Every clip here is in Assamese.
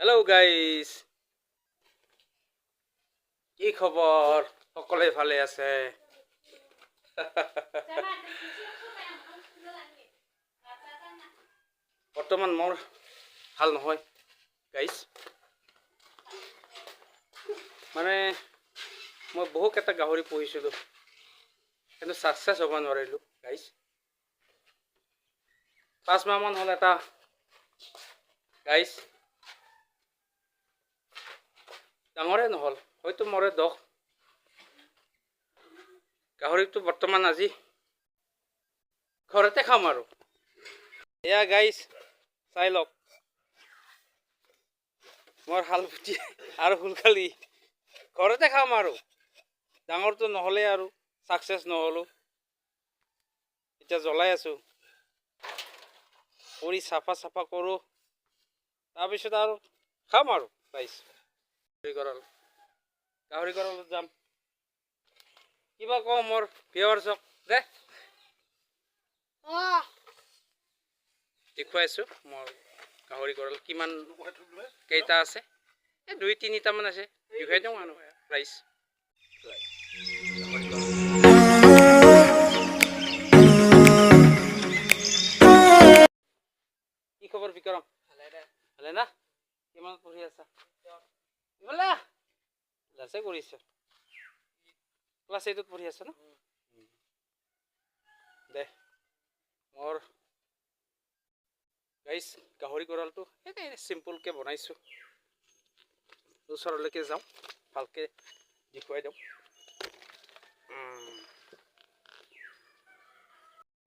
হেল্ল' গাইজ, কি খবৰ? সকলোৱে ভালে আছে? বৰ্তমান মোৰ ভাল নহয় গাইজ। মানে মই বহুকেইটা গাহৰি পুহিছিলোঁ, কিন্তু ছাকচেছ হ'ব নোৱাৰিলোঁ গাইজ। 5 মাহমান হ'ল এটা গাইজ ডাঙৰে নহ'ল, হয়তো মৰে 10। গাহৰিটো বৰ্তমান আজি ঘৰতে খাম আৰু। এয়া গাইজ চাই লওক, মোৰ শালপুতি আৰু সোণকালি ঘৰতে খাম আৰু। ডাঙৰটো নহ'লে আৰু ছাকচেছ নহ'লোঁ। এতিয়া জ্বলাই আছোঁ, কৰি চাফা কৰোঁ, তাৰপিছত আৰু খাম আৰু গাইজ। গাহৰি গঁৰালত যাম, কিবা কওঁ মোৰ ভিউৱাৰ্ছক দে। দেখুৱাইছোঁ মোৰ গাহৰি গঁৰাল কিমান কেইটা আছে। 2-3টামান আছে, দেখুৱাই দিওঁ আৰু ৰাইজ। কি খবৰ বিক্ৰম? ভালে না? কিমান পঢ়ি আছা? ক্লাছে কৰিছে, ক্লাছ 8ত পঢ়ি আছা ন? দে মোৰ গাইজ গাহৰি গঁৰালটো এনেই চিম্পুলকৈ বনাইছোঁ। ওচৰলৈকে যাওঁ, ভালকৈ দেখুৱাই দিওঁ।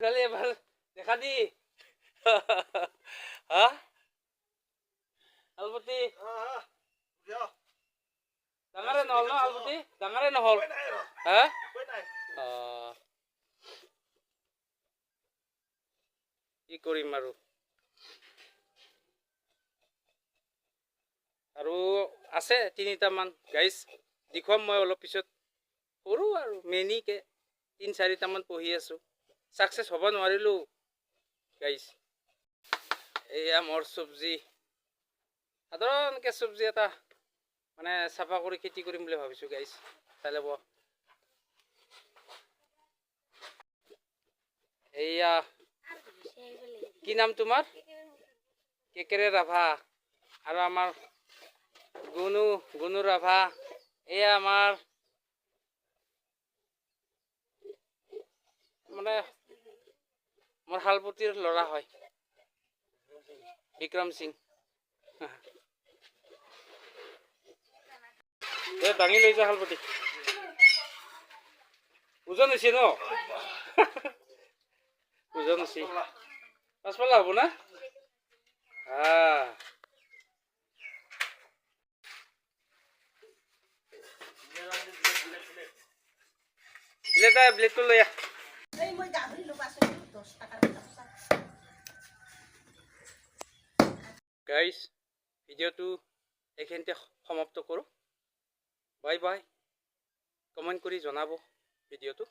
কালি এবাৰ দেখা দি হা আলপতি ডাঙৰে নহ'ল ন? আলপতি ডাঙৰে নহ'ল হা? কি কৰিম আৰু আছে 3টামান গাইজ, দেখুৱাম মই অলপ পিছত। সৰু আৰু মেনিকে 3-4টামান পঢ়ি আছোঁ, ছাকচেছ হ'ব নোৱাৰিলোঁ গাইজ। এয়া মোৰ চব্জি, সাধাৰণকৈ চব্জি এটা মানে চাফা কৰি খেতি কৰিম বুলি ভাবিছোঁ গাইজ, চাই ল'ব। এয়া কি নাম তোমাৰ? কেকেৰে ৰাভা। আৰু আমাৰ গুণু ৰাভা। এয়া আমাৰ মানে মোৰ শালপতিৰ ল'ৰা হয়, বিক্ৰম সিং। দাঙি লৈ যোৱা শালপতি, ওজন হৈছে ন? ওজন হৈছে, 5 পাল্লা হ'ব না? ব্লেডটো লৈ আহ। গাইজ ভিডিঅ'টো এইখিনিতে সমাপ্ত কৰোঁ। Bye bye. কমেণ্ট কৰি জনাব ভিডিঅ'টো।